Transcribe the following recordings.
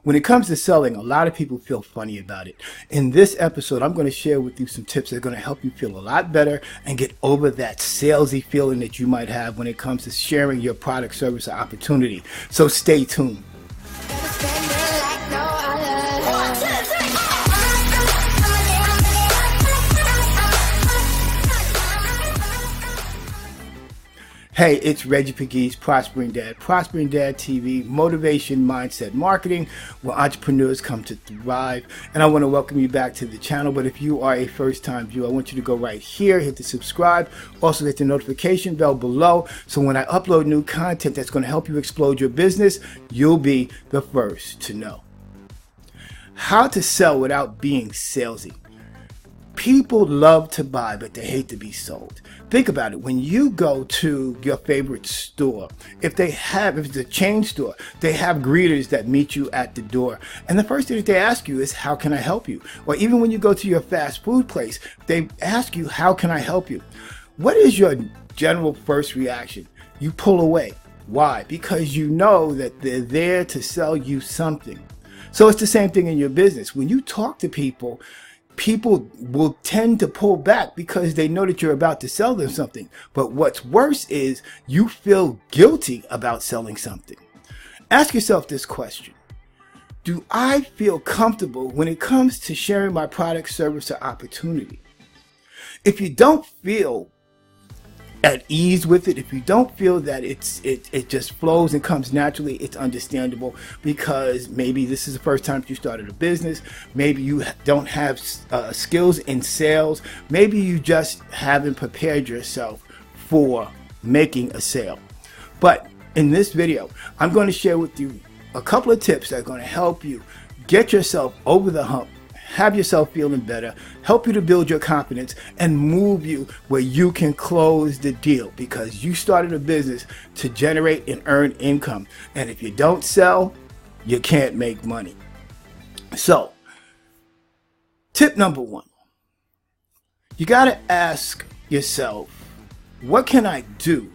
When it comes to selling, a lot of people feel funny about it. In this episode, I'm going to share with you some tips that are going to help you feel a lot better and get over that salesy feeling that you might have when it comes to sharing your product, service, or opportunity. So stay tuned. Hey, it's Reggie Pegues, Prospering Dad TV, motivation, mindset, marketing, where entrepreneurs come to thrive. And I want to welcome you back to the channel. But if you are a first-time viewer, I want you to go right here, hit the subscribe, also hit the notification bell below. So when I upload new content that's going to help you explode your business, you'll be the first to know. How to sell without being salesy. People love to buy, but they hate to be sold. Think about it. When you go to your favorite store, if it's a chain store, they have greeters that meet you at the door. And the first thing that they ask you is, how can I help you? Or even when you go to your fast food place, they ask you, how can I help you? What is your general first reaction? You pull away. Why? Because you know that they're there to sell you something. So it's the same thing in your business. When you talk to people will tend to pull back because they know that you're about to sell them something. But what's worse is you feel guilty about selling something. Ask yourself this question. Do I feel comfortable when it comes to sharing my product, service, or opportunity? If you don't feel at ease with it, if you don't feel that it just flows and comes naturally, it's understandable, because maybe this is the first time you started a business, maybe you don't have skills in sales, maybe you just haven't prepared yourself for making a sale. But in this video, I'm going to share with you a couple of tips that are going to help you get yourself over the hump, have yourself feeling better, help you to build your confidence, and move you where you can close the deal, because you started a business to generate and earn income. And if you don't sell, you can't make money. So, tip number one, you got to ask yourself, what can I do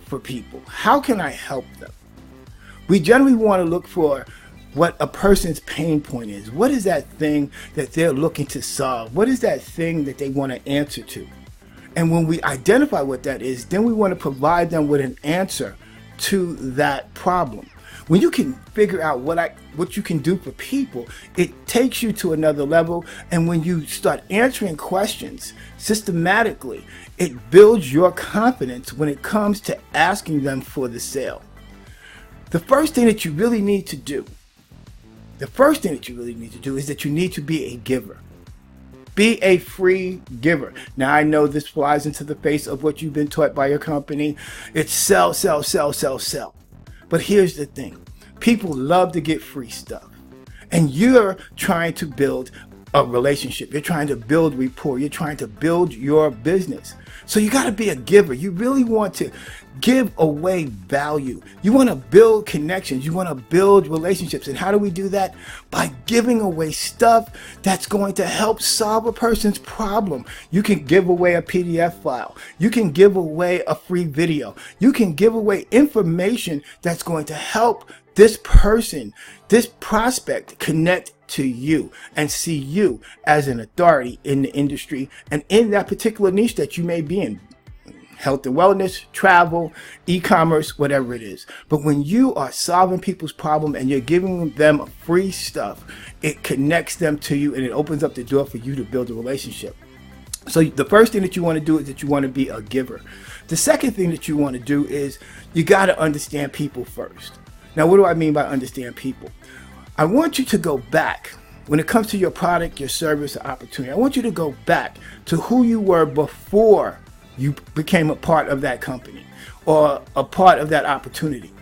for people? How can I help them? We generally want to look for what a person's pain point is. What is that thing that they're looking to solve? What is that thing that they want to answer to? And when we identify what that is, then we want to provide them with an answer to that problem. When you can figure out what you can do for people, it takes you to another level. And when you start answering questions systematically, it builds your confidence when it comes to asking them for the sale. The first thing that you really need to do is that you need to be a giver. Be a free giver. Now, I know this flies into the face of what you've been taught by your company. It's sell, sell, sell, sell, sell. But here's the thing. People love to get free stuff. And you're trying to build a relationship. You're trying to build rapport. You're trying to build your business. So you got to be a giver. You really want to give away value. You want to build connections. You want to build relationships. And how do we do that? By giving away stuff that's going to help solve a person's problem. You can give away a PDF file. You can give away a free video. You can give away information that's going to help this person, this prospect, connect to you and see you as an authority in the industry and in that particular niche that you may be in. Health and wellness, travel, e-commerce, whatever it is. But when you are solving people's problem and you're giving them free stuff, it connects them to you and it opens up the door for you to build a relationship. So the first thing that you want to do is that you want to be a giver. The second thing that you want to do is you got to understand people first. Now, what do I mean by understand people? I want you to go back when it comes to your product, your service, or opportunity. I want you to go back to who you were before you became a part of that company or a part of that opportunity.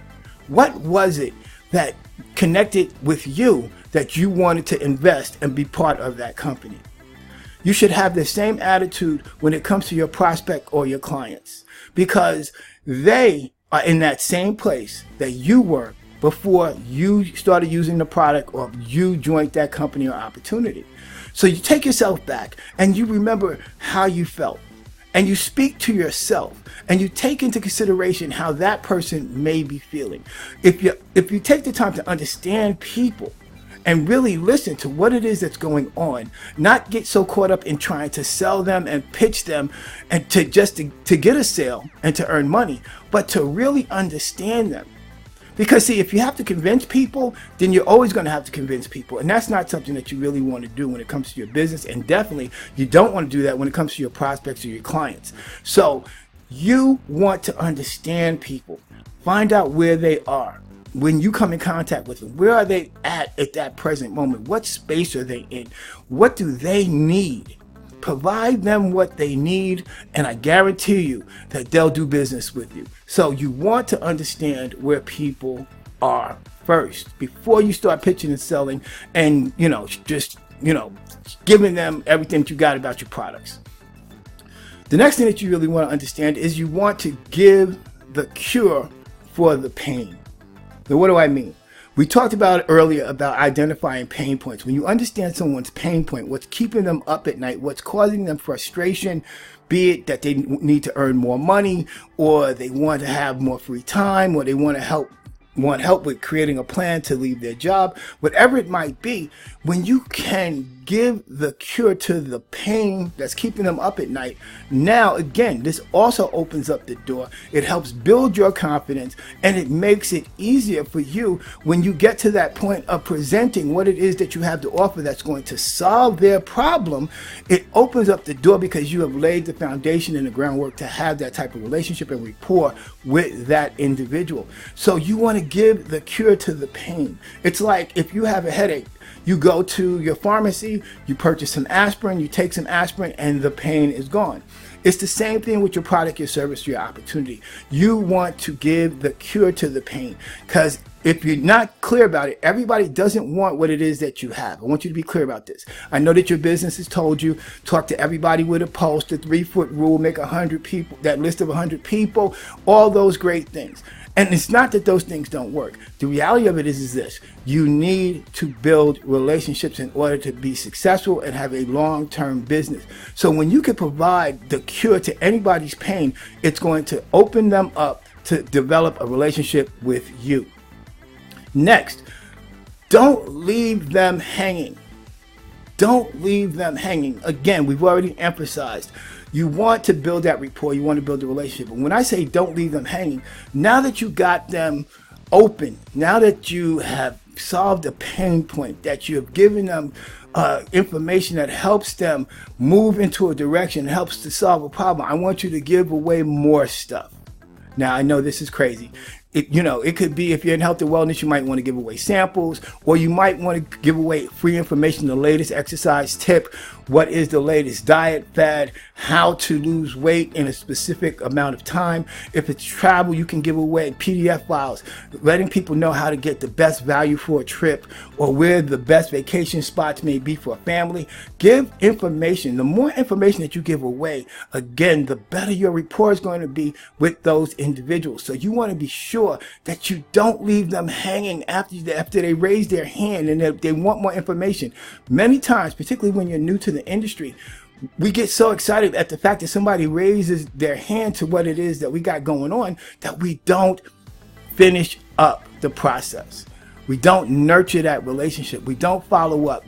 What was it that connected with you that you wanted to invest and be part of that company? You should have the same attitude when it comes to your prospect or your clients, because they are in that same place that you were before you started using the product or you joined that company or opportunity. So you take yourself back and you remember how you felt. and you speak to yourself and you take into consideration how that person may be feeling. If you take the time to understand people and really listen to what it is that's going on, not get so caught up in trying to sell them and pitch them and to get a sale and to earn money, but to really understand them. Because see, if you have to convince people, then you're always going to have to convince people. And that's not something that you really want to do when it comes to your business. And definitely you don't want to do that when it comes to your prospects or your clients. So you want to understand people, find out where they are. When you come in contact with them, where are they at that present moment? What space are they in? What do they need? Provide them what they need, and I guarantee you that they'll do business with you. So you want to understand where people are first before you start pitching and selling and, just giving them everything that you got about your products. The next thing that you really want to understand is you want to give the cure for the pain. Now, what do I mean? We talked about earlier about identifying pain points. When you understand someone's pain point, what's keeping them up at night, what's causing them frustration, be it that they need to earn more money, or they want to have more free time, or they want help with creating a plan to leave their job, whatever it might be, when you can give the cure to the pain that's keeping them up at night, now again, this also opens up the door. It helps build your confidence, and it makes it easier for you when you get to that point of presenting what it is that you have to offer that's going to solve their problem. It opens up the door because you have laid the foundation and the groundwork to have that type of relationship and rapport with that individual. So you want to give the cure to the pain. It's like if you have a headache, you go to your pharmacy, you purchase some aspirin, you take some aspirin, and the pain is gone. It's the same thing with your product, your service, your opportunity. You want to give the cure to the pain, because if you're not clear about it, everybody doesn't want what it is that you have. I want you to be clear about this. I know that your business has told you, talk to everybody with a post, the 3-foot rule, make 100 people, that list of 100 people, all those great things. And it's not that those things don't work. The reality of it is this: you need to build relationships in order to be successful and have a long-term business. So when you can provide the cure to anybody's pain, it's going to open them up to develop a relationship with you. Next, don't leave them hanging. Don't leave them hanging. Again, we've already emphasized, you want to build that rapport, you want to build a relationship. But when I say don't leave them hanging, now that you got them open, now that you have solved a pain point, that you have given them information that helps them move into a direction, helps to solve a problem, I want you to give away more stuff. Now, I know this is crazy. It could be, if you're in health and wellness, you might want to give away samples, or you might want to give away free information, the latest exercise tip, what is the latest diet fad, how to lose weight in a specific amount of time. If it's travel, you can give away PDF files, letting people know how to get the best value for a trip, or where the best vacation spots may be for a family. Give information. The more information that you give away, again, the better your rapport is going to be with those individuals. So you want to be sure that you don't leave them hanging after they raise their hand and they want more information. Many times, particularly when you're new to the industry, we get so excited at the fact that somebody raises their hand to what it is that we got going on that we don't finish up the process. We don't nurture that relationship. We don't follow up.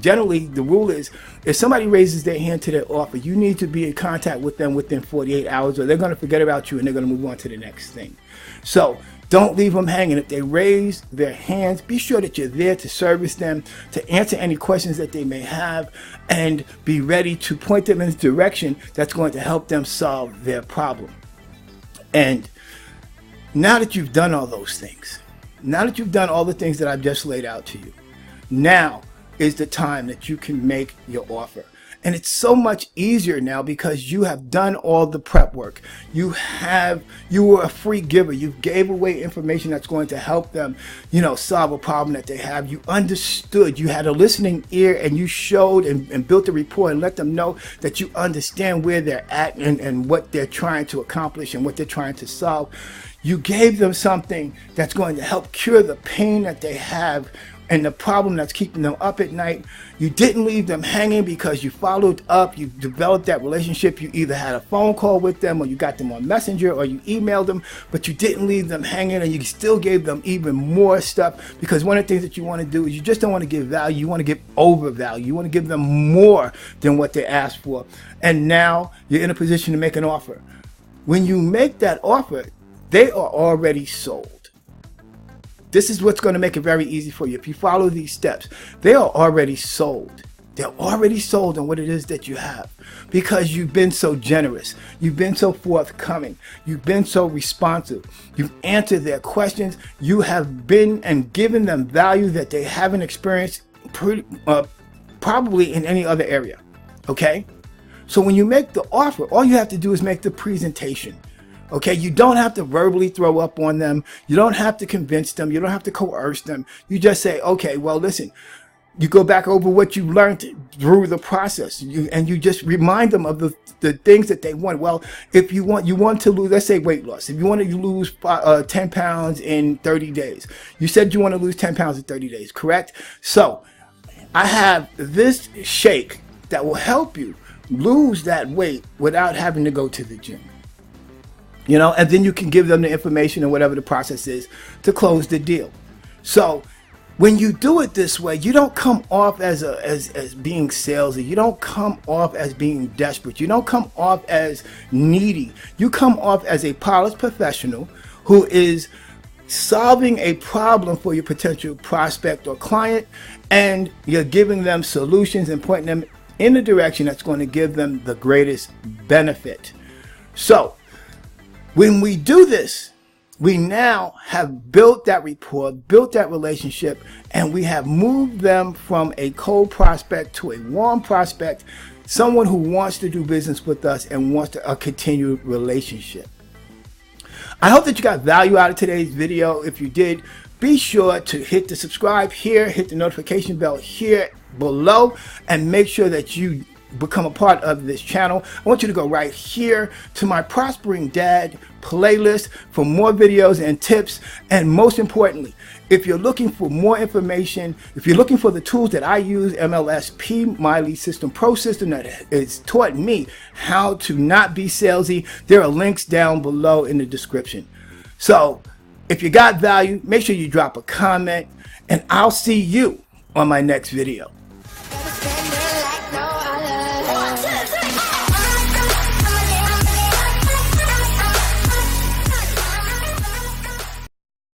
Generally, the rule is, if somebody raises their hand to their offer, you need to be in contact with them within 48 hours, or they're going to forget about you and they're going to move on to the next thing. So don't leave them hanging. If they raise their hands, be sure that you're there to service them, to answer any questions that they may have, and be ready to point them in the direction that's going to help them solve their problem. And now that you've done all those things, now that you've done all the things that I've just laid out to you, now is the time that you can make your offer. And it's so much easier now because you have done all the prep work. You were a free giver. You gave away information that's going to help them, solve a problem that they have. You understood. You had a listening ear, and you showed and built a rapport and let them know that you understand where they're at and what they're trying to accomplish and what they're trying to solve. You gave them something that's going to help cure the pain that they have and the problem that's keeping them up at night. You didn't leave them hanging because you followed up, you developed that relationship. You either had a phone call with them, or you got them on Messenger, or you emailed them, but you didn't leave them hanging, and you still gave them even more stuff, because one of the things that you want to do is you just don't want to give value, you want to give over value. You want to give them more than what they asked for. And now you're in a position to make an offer. When you make that offer, they are already sold. This is what's going to make it very easy for you. If you follow these steps, they are already sold. They're already sold on what it is that you have, because you've been so generous. You've been so forthcoming. You've been so responsive. You've answered their questions. You have been and given them value that they haven't experienced probably in any other area. Okay? So when you make the offer, all you have to do is make the presentation. Okay, you don't have to verbally throw up on them. You don't have to convince them. You don't have to coerce them. You just say, okay, well, listen, you go back over what you learned through the process, and you just remind them of the things that they want. Well, if you want to lose, let's say weight loss. If you want to lose 10 pounds in 30 days, you said you want to lose 10 pounds in 30 days, correct? So I have this shake that will help you lose that weight without having to go to the gym. You know, and then you can give them the information and whatever the process is to close the deal. So when you do it this way, you don't come off as being salesy. You don't come off as being desperate. You don't come off as needy. You come off as a polished professional who is solving a problem for your potential prospect or client, and you're giving them solutions and pointing them in the direction that's going to give them the greatest benefit. So when we do this, we now have built that rapport, built that relationship, and we have moved them from a cold prospect to a warm prospect, someone who wants to do business with us and wants a continued relationship. I hope that you got value out of today's video. If you did, be sure to hit the subscribe here, hit the notification bell here below, and make sure that you become a part of this channel. I want you to go right here to my Prospering Dad playlist for more videos and tips. And most importantly, if you're looking for more information, if you're looking for the tools that I use, MLSP, my lead system pro system that has taught me how to not be salesy, there are links down below in the description. So if you got value, make sure you drop a comment, and I'll see you on my next video.